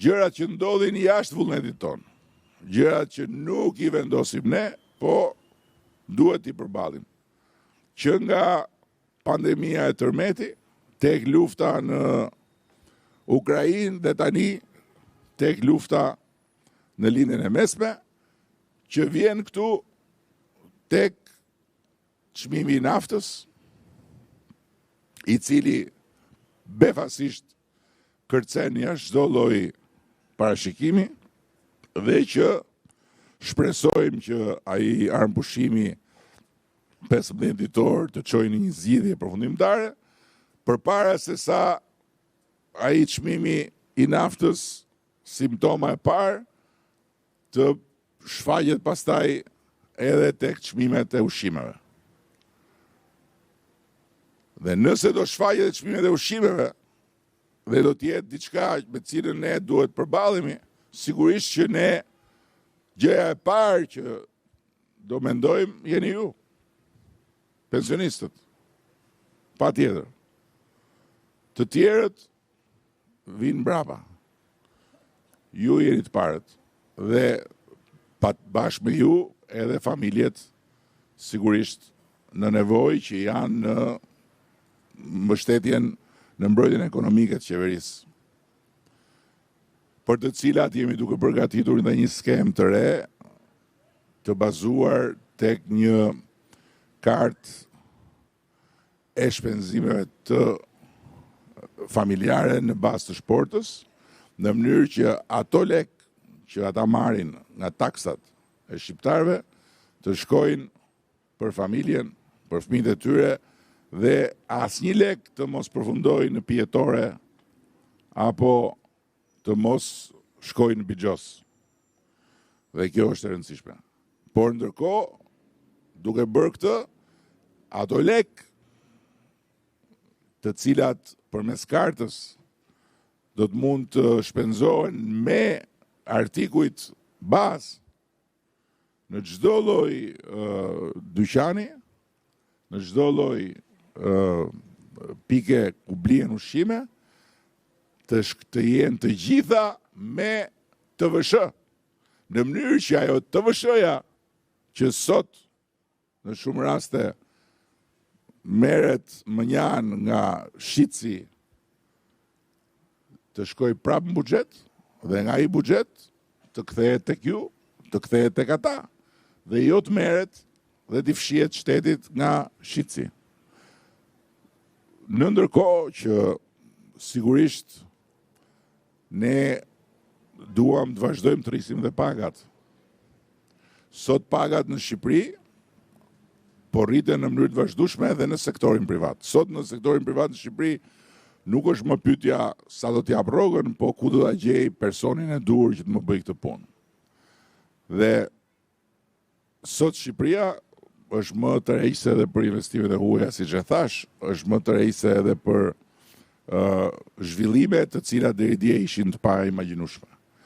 gjërat që ndodhin jashtë vullnetit tonë, gjërat që nuk i vendosim ne, po duhet i përballim. Që nga pandemia e tërmeti, tek lufta në Ukrainë dhe tani tek lufta në lindjen e mesme, që vjen këtu tek çmimi i naftës, i cili befasisht kërcen jashtë çdo lloj parashikimi dhe që shpresojmë që ai armpushimi 15 ditor të çojë në një zgjidhje përfundimtare, përpara se sa ai çmimi i naftës, simptoma e parë, të shfaqet pastaj edhe tek çmimet e ushqimeve. Dhe nëse do shfaqet çmimet e ushqimeve, dhe do t'jetë diçka me cilën ne duhet përballemi, sigurisht që ne gjëja e parë që do mendojmë jeni ju, pensionistët, patjetër. Të tjerët vinë mbrapa. Ju jeni të parët dhe bashkë me ju edhe familjet sigurisht në nevojë që janë në mbështetjen në mbrojtjen ekonomike të qeverisë, për të cilat jemi duke përgatitur dhe një skem të re, të bazuar tek një kartë e shpenzimeve të familjare në bazë të shportës, në mënyrë që ato lek që ata marrin nga taksat e shqiptarëve të shkojnë për familjen, për fëmijët e tyre, dhe asnjë lek të mos përfundojë në pijetore apo të mos shkojnë në bixhos. Dhe kjo është e rëndësishme. Por ndërkohë, duke bërë këtë, ato lek të cilat përmes kartës do të mund të shpenzohen me artikujt bazë në çdo lloj dyqani, në çdo lloj pike ku blihen ushqime, të jenë të gjitha me TVSH, në mënyrë që ajo TVSH-ja që sot në shumë raste merret mënjan nga shitësi të shkoj prapë në buxhet dhe nga ai buxhet të kthehet tek ju, të kthehet tek ata dhe jo të merret dhe t'i fshihet shtetit nga shitësi. Në ndërkohë që sigurisht ne duam të vazhdojmë të rrisim dhe pagat. Sot pagat në Shqipëri po rriten në mënyrë të vazhdueshme edhe në sektorin privat. Sot në sektorin privat në Shqipëri nuk është më pyetja sa do t'jap rrogën, po ku do ta gjej personin e duhur që të më bëjë këtë punë. Dhe sot Shqipëria është më të rejse edhe për investimet e huaja, siç e thash, është më të rejse edhe për zhvillime të cilat deri dje ishin të pa imagjinueshme.